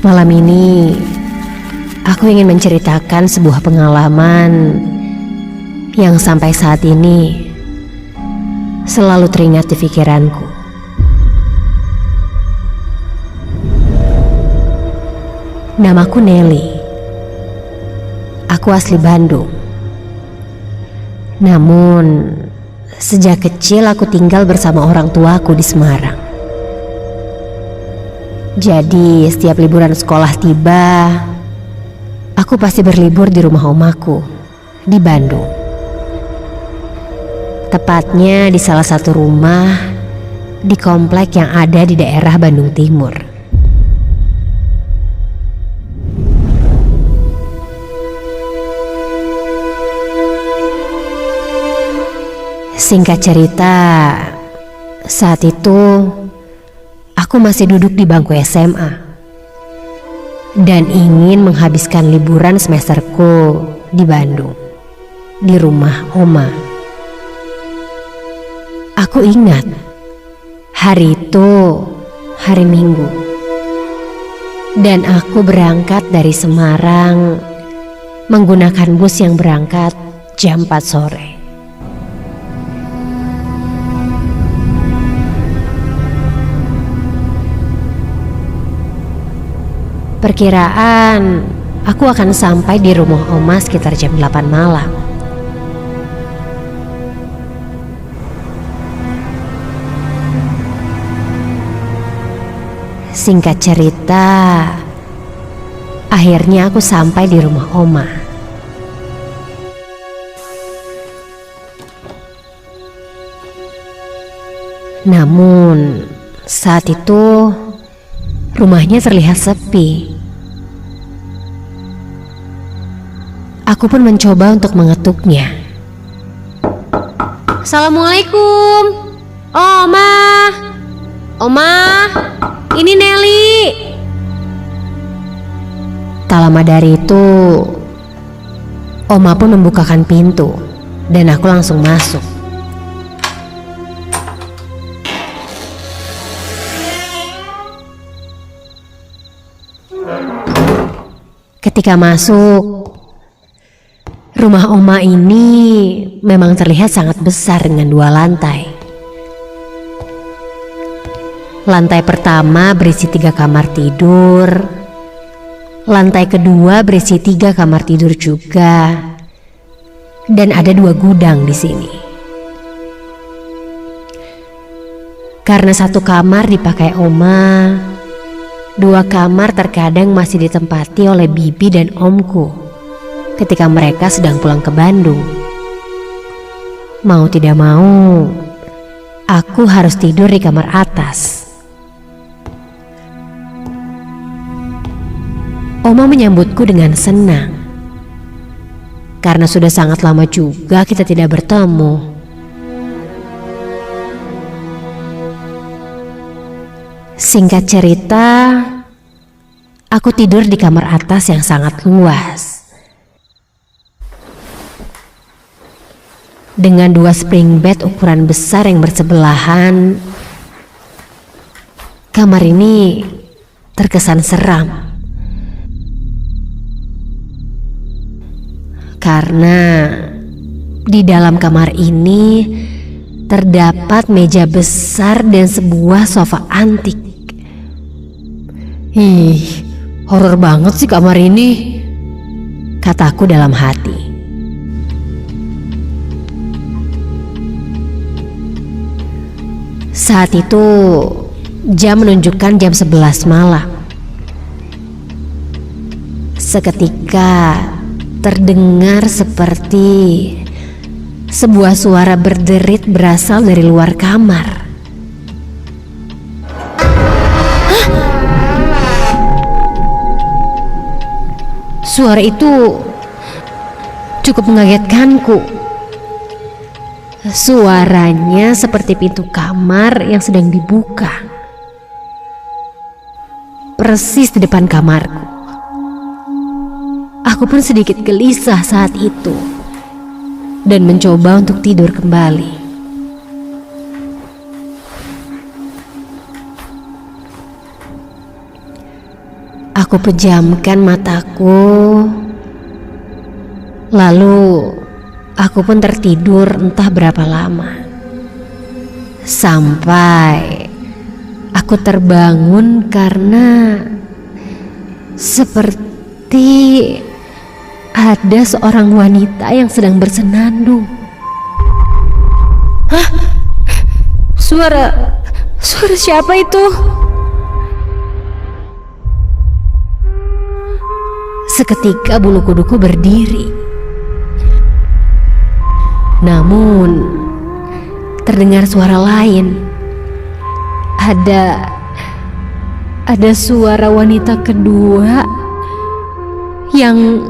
Malam ini, aku ingin menceritakan sebuah pengalaman yang sampai saat ini selalu teringat di pikiranku. Namaku Nelly. Aku asli Bandung. Namun, sejak kecil aku tinggal bersama orang tuaku di Semarang. Jadi setiap liburan sekolah tiba, aku pasti berlibur di rumah omaku di Bandung. Tepatnya di salah satu rumah di komplek yang ada di daerah Bandung Timur. Singkat cerita, saat itu aku masih duduk di bangku SMA dan ingin menghabiskan liburan semesterku di Bandung, di rumah oma. Aku ingat hari itu hari Minggu dan aku berangkat dari Semarang menggunakan bus yang berangkat jam 4 sore. Perkiraan aku akan sampai di rumah oma sekitar jam 8 malam. Singkat cerita, akhirnya aku sampai di rumah oma. Namun, saat itu rumahnya terlihat sepi. Aku pun mencoba untuk mengetuknya. Assalamualaikum, Oma. Oma, ini Nelly. Tak lama dari itu, Oma pun membukakan pintu dan aku langsung masuk. Ketika masuk, rumah oma ini memang terlihat sangat besar dengan 2 lantai. Lantai pertama berisi 3 kamar tidur. Lantai kedua berisi 3 kamar tidur juga. Dan ada 2 gudang di sini. Karena 1 kamar dipakai oma, 2 kamar terkadang masih ditempati oleh bibi dan omku ketika mereka sedang pulang ke Bandung. Mau tidak mau, aku harus tidur di kamar atas. Oma menyambutku dengan senang karena sudah sangat lama juga kita tidak bertemu. Singkat cerita, aku tidur di kamar atas yang sangat luas. Dengan 2 spring bed ukuran besar yang bersebelahan, kamar ini terkesan seram. Karena di dalam kamar ini terdapat meja besar dan sebuah sofa antik. Ih, horor banget sih kamar ini, kataku dalam hati. Saat itu jam menunjukkan jam 11 malam. Seketika terdengar seperti sebuah suara berderit berasal dari luar kamar. Suara itu cukup mengagetkanku. Suaranya seperti pintu kamar yang sedang dibuka, persis di depan kamarku. Aku pun sedikit gelisah saat itu dan mencoba untuk tidur kembali. Aku Aku pejamkan mataku, lalu aku pun tertidur entah berapa lama. Sampai aku terbangun karena seperti ada seorang wanita yang sedang bersenandung. Hah? Suara siapa itu? Seketika bulu kuduku berdiri. Namun terdengar suara lain. Ada suara wanita kedua yang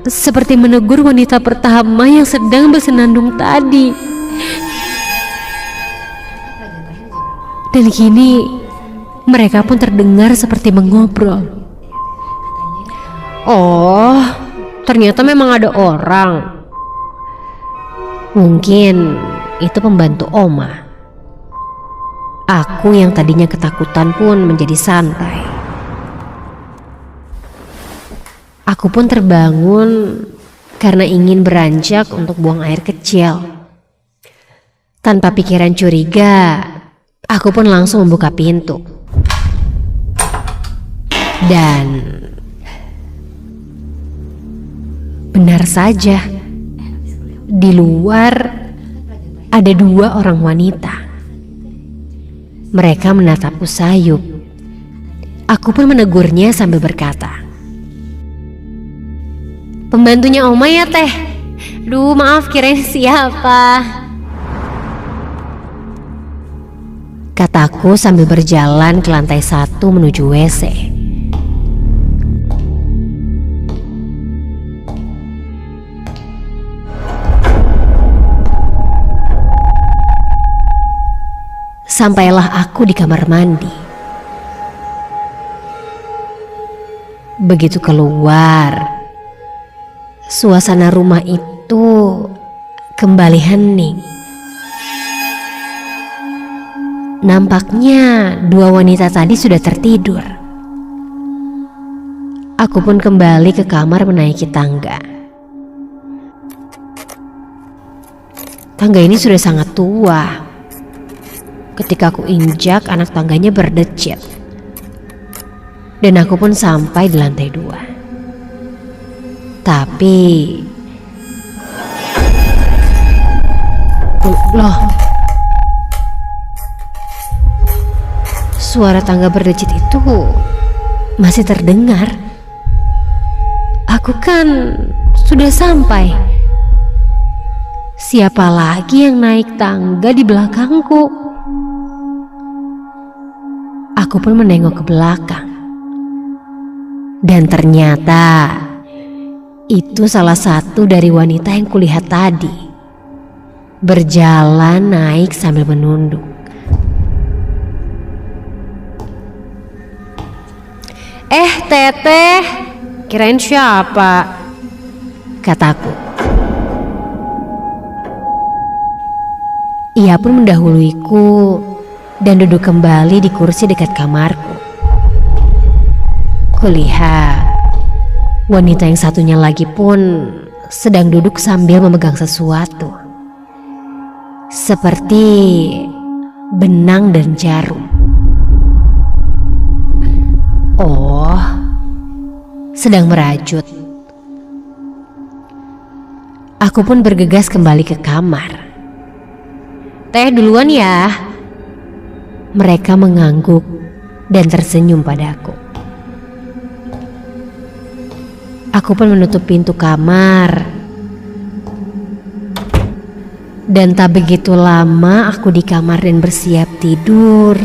seperti menegur wanita pertama yang sedang bersenandung tadi. Dan kini mereka pun terdengar seperti mengobrol. Oh, ternyata memang ada orang. Mungkin itu pembantu Oma. Aku yang tadinya ketakutan pun menjadi santai. Aku pun terbangun karena ingin beranjak untuk buang air kecil. Tanpa pikiran curiga, aku pun langsung membuka pintu. Dan benar saja, di luar ada dua orang wanita. Mereka menatapku sayup. Aku pun menegurnya sambil berkata, "Pembantunya Oma ya teh? Duh maaf, kirain siapa?" Kataku sambil berjalan ke lantai 1 menuju WC. Sampailah aku di kamar mandi. Begitu keluar, suasana rumah itu kembali hening. Nampaknya dua wanita tadi sudah tertidur. Aku pun kembali ke kamar menaiki tangga. Tangga ini sudah sangat tua. Ketika aku injak, anak tangganya berdecit. Dan aku pun sampai di lantai 2. Tapi loh, suara tangga berdecit itu masih terdengar. Aku kan sudah sampai. Siapa lagi yang naik tangga di belakangku? Aku pun menengok ke belakang. Dan ternyata itu salah satu dari wanita yang kulihat tadi. Berjalan naik sambil menunduk. Teteh, kirain siapa? Kataku. Ia pun mendahuluiku dan duduk kembali di kursi dekat kamarku. Kulihat wanita yang satunya lagi pun sedang duduk sambil memegang sesuatu, seperti benang dan jarum. Oh, sedang merajut. Aku pun bergegas kembali ke kamar. Teh duluan ya. Mereka mengangguk dan tersenyum padaku. Aku pun menutup pintu kamar. Dan tak begitu lama aku di kamar dan bersiap tidur.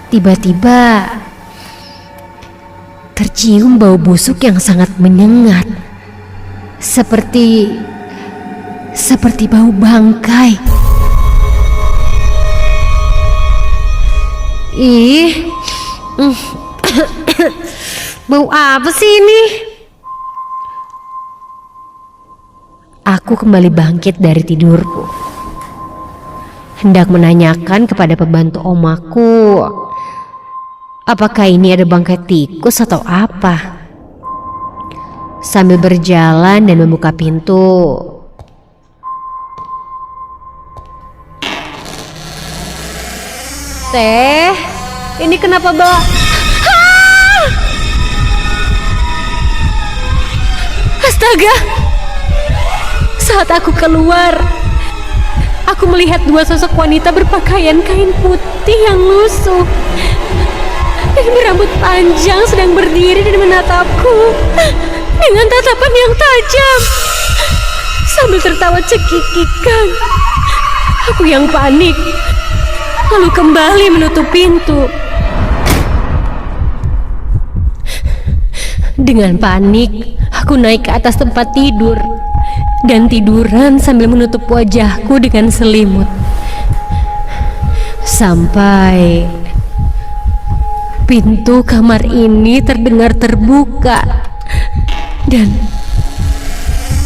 Tiba-tiba tercium bau busuk yang sangat menyengat. Seperti bau bangkai. Ih, bau apa sih ini? Aku kembali bangkit dari tidurku, hendak menanyakan kepada pembantu omaku Apakah ini ada bangkai tikus atau apa? Sambil berjalan dan membuka pintu, Teh, ini kenapa Astaga! Saat aku keluar, aku melihat dua sosok wanita berpakaian kain putih yang lusuh dan berambut panjang sedang berdiri dan menatapku dengan tatapan yang tajam sambil tertawa cekikikan. Aku yang panik, lalu kembali menutup pintu. Dengan panik, aku naik ke atas tempat tidur dan tiduran sambil menutup wajahku dengan selimut. Sampai pintu kamar ini terdengar terbuka dan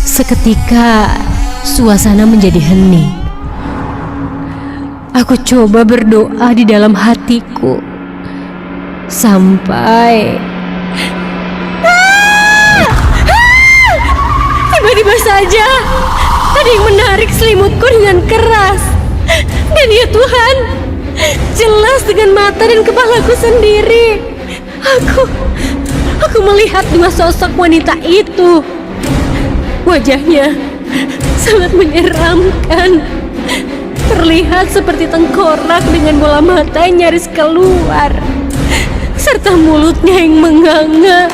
seketika suasana menjadi hening. Aku coba berdoa di dalam hatiku sampai tiba-tiba saja ada yang menarik selimutku dengan keras. Dan ya Tuhan, jelas dengan mata dan kepalaku sendiri, aku melihat dua sosok wanita itu. Wajahnya sangat menyeramkan, terlihat seperti tengkorak dengan bola mata yang nyaris keluar, serta mulutnya yang menganga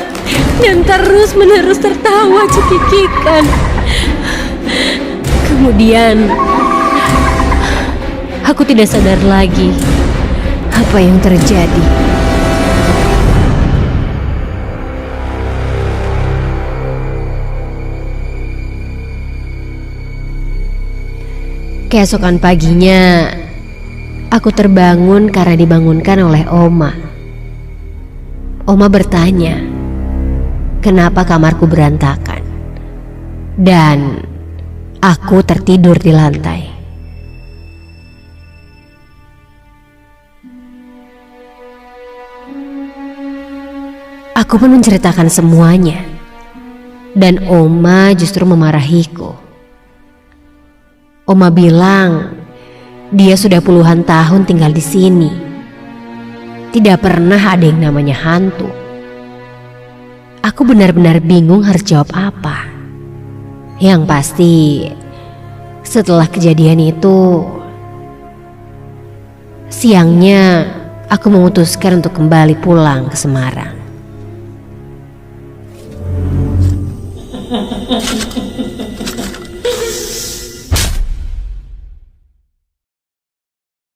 dan terus-menerus tertawa cekikikan. Kemudian aku tidak sadar lagi apa yang terjadi. Keesokan paginya, aku terbangun karena dibangunkan oleh Oma. Oma bertanya, kenapa kamarku berantakan, dan aku tertidur di lantai. Aku pun menceritakan semuanya, dan Oma justru memarahiku. Oma bilang dia sudah puluhan tahun tinggal di sini, tidak pernah ada yang namanya hantu. Aku benar-benar bingung harus jawab apa. Yang pasti setelah kejadian itu, siangnya aku memutuskan untuk kembali pulang ke Semarang.